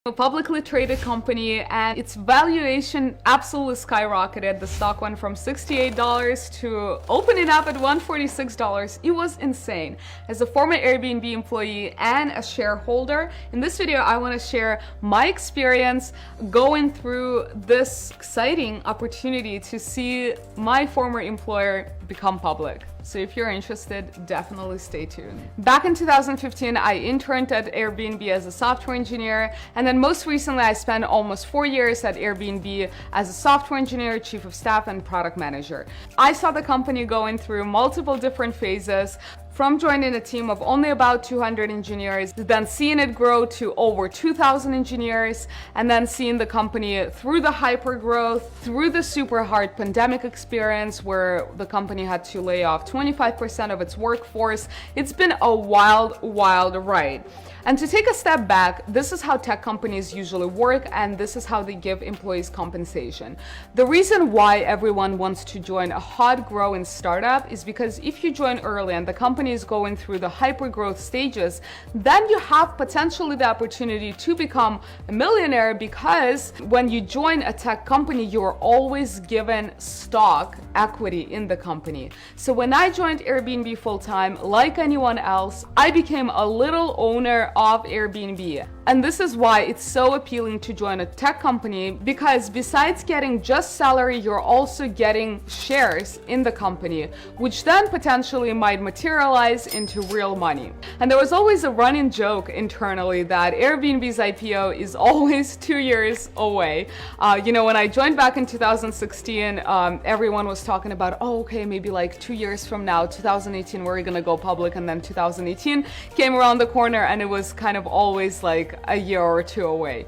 A publicly traded company, and its valuation absolutely skyrocketed. The stock went from $68 to opening up at $146. It was insane. As a former Airbnb employee and a shareholder, in this video I want to share my experience going through this exciting opportunity to see my former employer become public. So if you're interested, definitely stay tuned. Back in 2015, I interned at Airbnb as a software engineer, and then most recently I spent almost 4 years at Airbnb as a software engineer, chief of staff, and product manager. I saw the company going through multiple different phases, from joining a team of only about 200 engineers, then seeing it grow to over 2,000 engineers, and then seeing the company through the hyper growth, through the super hard pandemic experience where the company had to lay off 25% of its workforce. It's been a wild ride. And to take a step back, this is how tech companies usually work, and this is how they give employees compensation. The reason why everyone wants to join a hot growing startup is because if you join early and the company is going through the hyper growth stages, then you have potentially the opportunity to become a millionaire, because when you join a tech company, you're always given stock equity in the company. So when I joined Airbnb full-time, like anyone else, I became a little owner of Airbnb. And this is why it's so appealing to join a tech company, because besides getting just salary, you're also getting shares in the company, which then potentially might materialize into real money. And there was always a running joke internally that Airbnb's IPO is always 2 years away. When I joined back in 2016, everyone was talking about, oh, okay, maybe like 2 years from now, 2018, we're gonna go public. And then 2018 came around the corner, and it was kind of always like a year or two away.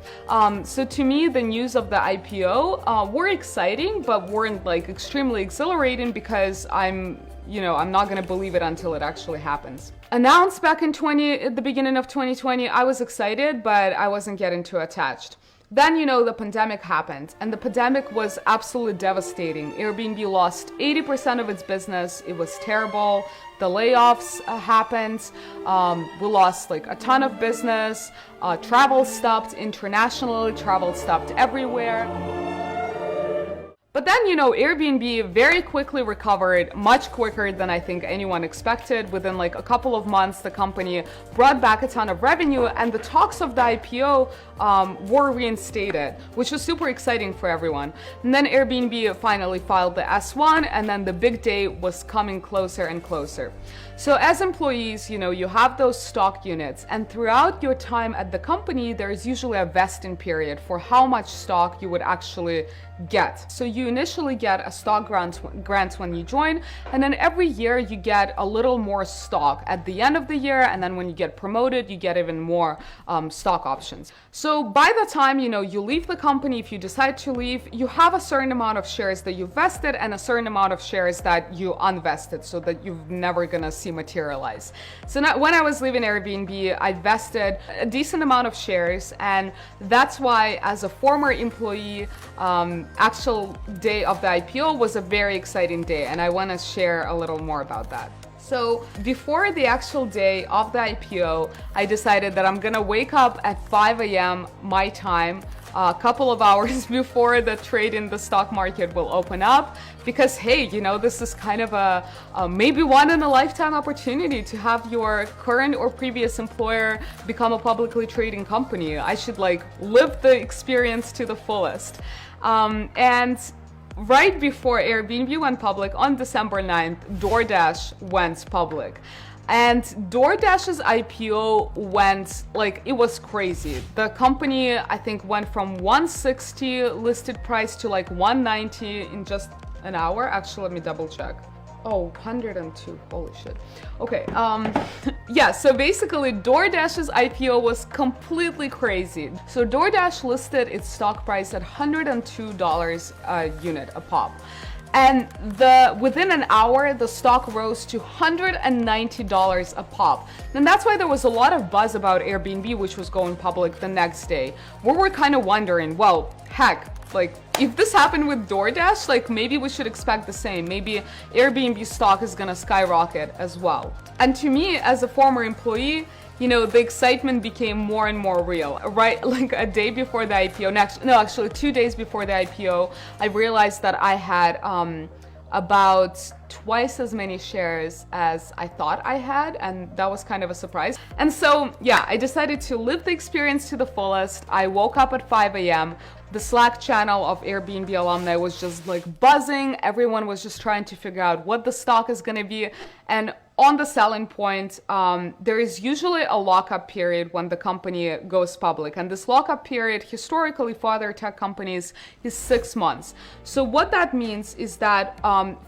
So to me, the news of the IPO were exciting, but weren't like extremely exhilarating, because I'm not gonna believe it until it actually happens. Announced back in at the beginning of 2020, I was excited, but I wasn't getting too attached. Then, the pandemic happened, and the pandemic was absolutely devastating. Airbnb lost 80% of its business. It was terrible. The layoffs happened. We lost like a ton of business. Travel stopped internationally. Travel stopped everywhere. But then, Airbnb very quickly recovered, much quicker than I think anyone expected. Within like a couple of months, the company brought back a ton of revenue, and the talks of the IPO were reinstated, which was super exciting for everyone. And then Airbnb finally filed the S1, and then the big day was coming closer and closer. So as employees, you have those stock units, and throughout your time at the company, there's usually a vesting period for how much stock you would actually get. So you initially get a stock grant when you join, and then every year you get a little more stock at the end of the year, and then when you get promoted, you get even more stock options. So by the time you leave the company, if you decide to leave, you have a certain amount of shares that you vested and a certain amount of shares that you unvested, so that you're never gonna see materialize. So now, when I was leaving Airbnb, I vested a decent amount of shares, and that's why as a former employee, actual day of the IPO was a very exciting day, and I want to share a little more about that. So before the actual day of the IPO, I decided that I'm gonna wake up at 5 a.m. my time, a couple of hours before the trade in the stock market will open up, because hey, this is kind of a maybe one in a lifetime opportunity to have your current or previous employer become a publicly trading company. I should like live the experience to the fullest. And right before Airbnb went public on December 9th, DoorDash went public. And DoorDash's IPO went it was crazy. The company, I think, went from 160 listed price to like 190 in just an hour. Actually, let me double check. Oh, 102, holy shit. Okay, yeah, so basically DoorDash's IPO was completely crazy. So DoorDash listed its stock price at $102 a unit, a pop. And within an hour, the stock rose to $190 a pop. And that's why there was a lot of buzz about Airbnb, which was going public the next day. We were kind of wondering, well, heck, like if this happened with DoorDash, like maybe we should expect the same. Maybe Airbnb stock is gonna skyrocket as well. And to me, as a former employee, the excitement became more and more real. Right, like a day before the IPO, actually 2 days before the IPO, I realized that I had about twice as many shares as I thought I had, and that was kind of a surprise. And so, yeah, I decided to live the experience to the fullest. I woke up at 5 a.m. The Slack channel of Airbnb alumni was just like buzzing. Everyone was just trying to figure out what the stock is going to be. And on the selling point, there is usually a lockup period when the company goes public. And this lockup period, historically for other tech companies, is 6 months. So what that means is that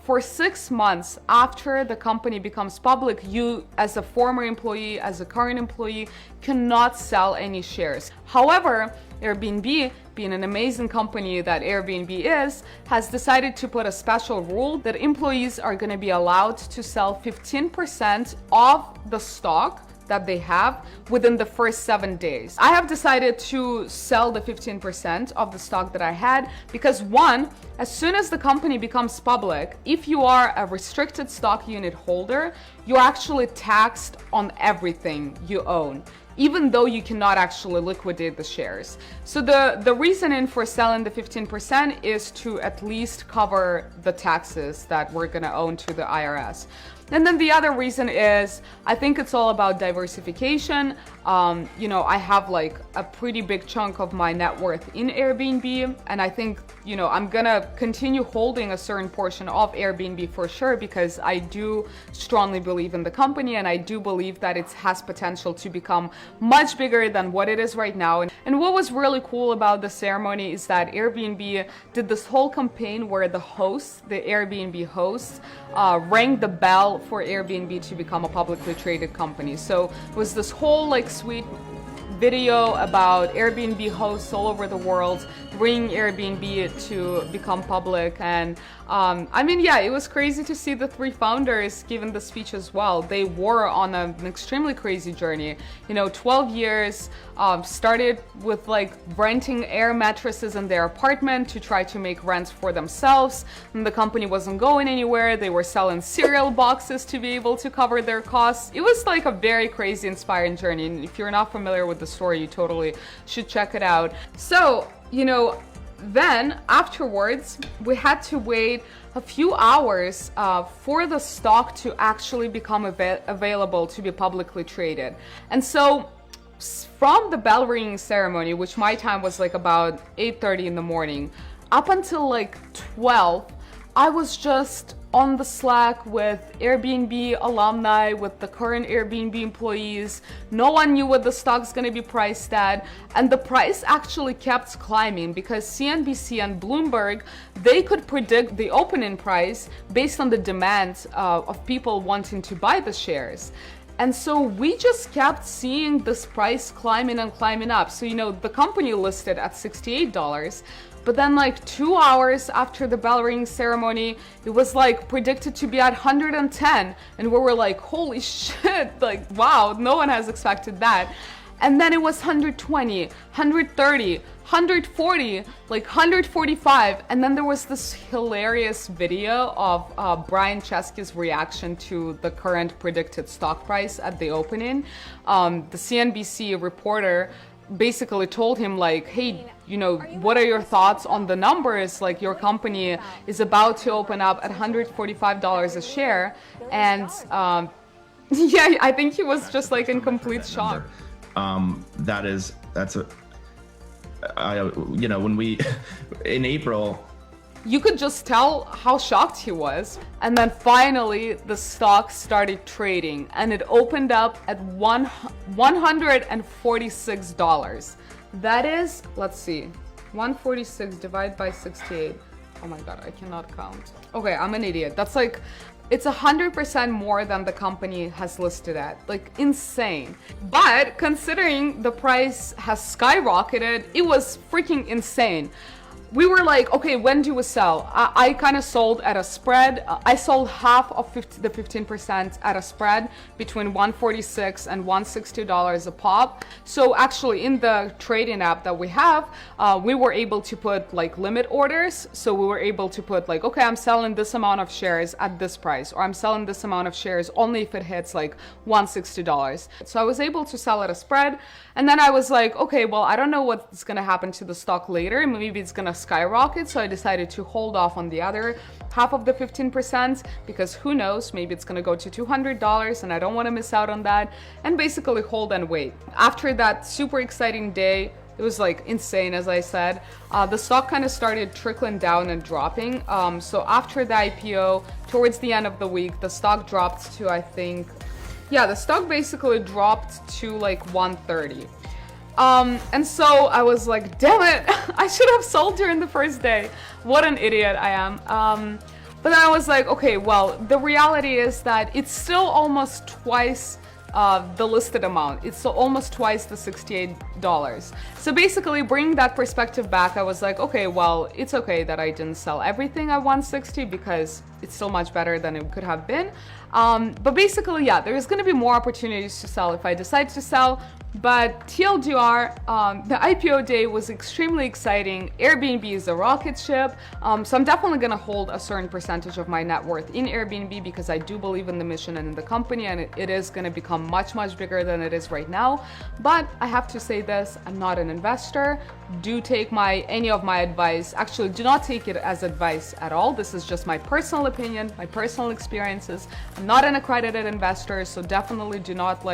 for 6 months after the company becomes public, you as a former employee, as a current employee, cannot sell any shares. However, Airbnb, being an amazing company that Airbnb is, has decided to put a special rule that employees are going to be allowed to sell 15% of the stock that they have within the first 7 days. I have decided to sell the 15% of the stock that I had because, one, as soon as the company becomes public, if you are a restricted stock unit holder, you're actually taxed on everything you own, even though you cannot actually liquidate the shares. So the reasoning for selling the 15% is to at least cover the taxes that we're gonna own to the IRS. And then the other reason is, I think it's all about diversification. I have like a pretty big chunk of my net worth in Airbnb, and I think, I'm gonna continue holding a certain portion of Airbnb for sure, because I do strongly believe in the company, and I do believe that it has potential to become much bigger than what it is right now. And what was really cool about the ceremony is that Airbnb did this whole campaign where the Airbnb hosts, rang the bell for Airbnb to become a publicly traded company. So it was this whole like sweet video about Airbnb hosts all over the world ringing Airbnb to become public. And it was crazy to see the 3 founders giving the speech as well. They were on an extremely crazy journey. 12 years, started with like renting air mattresses in their apartment to try to make rents for themselves. And the company wasn't going anywhere. They were selling cereal boxes to be able to cover their costs. It was like a very crazy, inspiring journey. And if you're not familiar with the story, you totally should check it out. So, then afterwards, we had to wait a few hours for the stock to actually become available to be publicly traded. And so from the bell ringing ceremony, which my time was like about 8:30 in the morning, up until like 12, I was just on the Slack with Airbnb alumni, with the current Airbnb employees. No one knew what the stock's gonna be priced at. And the price actually kept climbing because CNBC and Bloomberg, they could predict the opening price based on the demand of people wanting to buy the shares. And so we just kept seeing this price climbing and climbing up. So, the company listed at $68. But then like 2 hours after the bell ringing ceremony, it was like predicted to be at 110. And we were like, holy shit, like, wow, no one has expected that. And then it was 120, 130, 140, like 145. And then there was this hilarious video of Brian Chesky's reaction to the current predicted stock price at the opening. The CNBC reporter basically told him like, hey, what are your thoughts on the numbers? Like, your company is about to open up at $145 a share. And I think he was just like in complete shock. When we, in April, you could just tell how shocked he was. And then finally the stock started trading and it opened up at $146. That is, let's see, 146 divided by 68. Oh my God, I cannot count. Okay, I'm an idiot. That's like, it's 100% more than the company has listed at. Like, insane. But considering the price has skyrocketed, it was freaking insane. we were like, okay, when do we sell? I kind of sold at a spread. I sold half of the 15% at a spread between $146 and $160 a pop. So actually in the trading app that we have, we were able to put like limit orders. So we were able to put like, okay, I'm selling this amount of shares at this price, or I'm selling this amount of shares only if it hits like $160. So I was able to sell at a spread. And then I was like, okay, well, I don't know what's going to happen to the stock later. Maybe it's going to skyrocket. So I decided to hold off on the other half of the 15% because who knows, maybe it's going to go to $200 and I don't want to miss out on that, and basically hold and wait. After that super exciting day, it was like insane, as I said, the stock kind of started trickling down and dropping. So after the IPO, towards the end of the week, the stock dropped to, I think, yeah, the stock basically dropped to like 130. And so I was like, damn it, I should have sold during the first day. What an idiot I am. But then I was like, okay, well, the reality is that it's still almost twice the listed amount. It's almost twice the $68. So basically, bringing that perspective back, I was like, okay, well, it's okay that I didn't sell everything at 160 because it's still much better than it could have been. But basically, yeah, there's going to be more opportunities to sell if I decide to sell. But TLDR, the IPO day was extremely exciting. Airbnb is a rocket ship. So I'm definitely going to hold a certain percentage of my net worth in Airbnb because I do believe in the mission and in the company, and it is going to become much, much bigger than it is right now. But I have to say this, I'm not an investor. Do take any of my advice. Actually, do not take it as advice at all. This is just my personal opinion, my personal experiences. I'm not an accredited investor, so definitely do not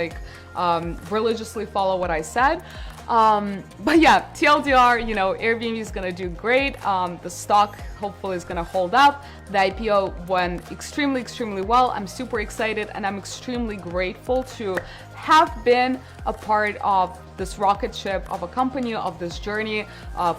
religiously follow what I said. But yeah, TLDR, you know, Airbnb is gonna do great. The stock hopefully is gonna hold up. The IPO went extremely, extremely well. I'm super excited and I'm extremely grateful to have been a part of this rocket ship of a company, of this journey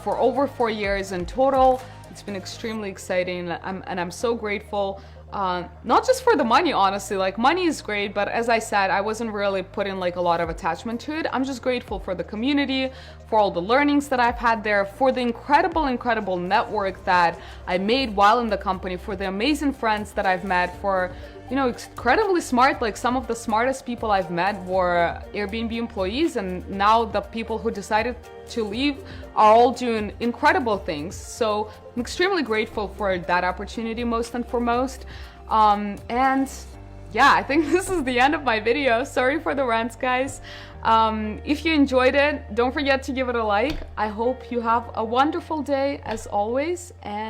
for over 4 years in total. It's been extremely exciting, and I'm so grateful. Not just for the money, honestly, like money is great, but as I said, I wasn't really putting like a lot of attachment to it. I'm just grateful for the community, for all the learnings that I've had there, for the incredible network that I made while in the company, for the amazing friends that I've met, for, you know, incredibly smart, like some of the smartest people I've met were Airbnb employees, and now the people who decided to leave are all doing incredible things. So I'm extremely grateful for that opportunity, most and foremost. And yeah, I think this is the end of my video. Sorry for the rants, guys. If you enjoyed it, don't forget to give it a like. I hope you have a wonderful day as always, and